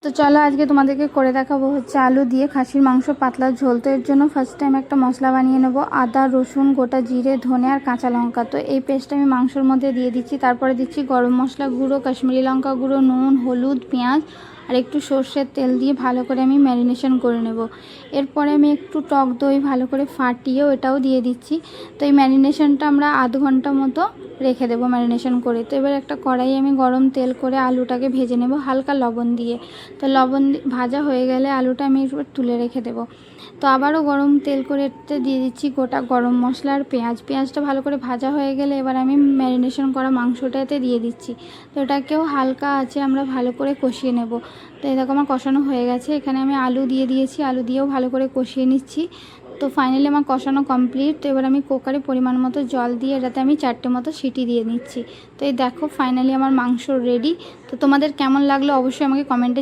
তো চলো আজকে তোমাদেরকে করে দেখাবো হচ্ছে আলু দিয়ে খাসির মাংস পাতলা ঝোল। তো এর জন্য ফার্স্ট টাইম একটা মশলা বানিয়ে নেবো, আদা রসুন গোটা জিরে ধনে আর কাঁচা লঙ্কা। তো এই পেস্টটা আমি মাংসর মধ্যে দিয়ে দিচ্ছি। তারপরে দিচ্ছি গরম মশলা গুঁড়ো, কাশ্মীরি লঙ্কা গুঁড়ো, নুন, হলুদ, পেঁয়াজ আর একটু সর্ষের তেল দিয়ে ভালো করে আমি ম্যারিনেশন করে নেব। এরপরে আমি একটু টক দই ভালো করে ফাটিয়ে ওটাও দিয়ে দিচ্ছি। তো এই ম্যারিনেশনটা আমরা আধ ঘন্টা মতো রেখে দেবো ম্যারিনেশন করে। তো এবার একটা কড়াই আমি গরম তেল করে আলুটাকে ভেজে নেব হালকা লবণ দিয়ে। তো লবণ ভাজা হয়ে গেলে আলুটা আমি এবার তুলে রেখে দেবো। তো আবারও গরম তেল করে এতে দিয়ে দিচ্ছি গোটা গরম মশলা আর পেঁয়াজটা ভালো করে ভাজা হয়ে গেলে এবার আমি ম্যারিনেশন করা মাংসটাতে দিয়ে দিচ্ছি। তো এটাকেও হালকা আছে আমরা ভালো করে কষিয়ে নেব। তো এই দেখো আমার কষানো হয়ে গেছে। এখানে আমি আলু দিয়ে দিয়েছি, আলু দিয়েও ভালো করে কষিয়ে নিচ্ছি। তো ফাইনালি আমার কষানো কমপ্লিট। তো এবার আমি কুকারে পরিমাণ মতো জল দিয়ে এটাতে আমি 4টে মতো সিটি দিয়ে নিচ্ছি। তো এই দেখো ফাইনালি আমার মাংস রেডি। তো তোমাদের কেমন লাগলো অবশ্যই আমাকে কমেন্টে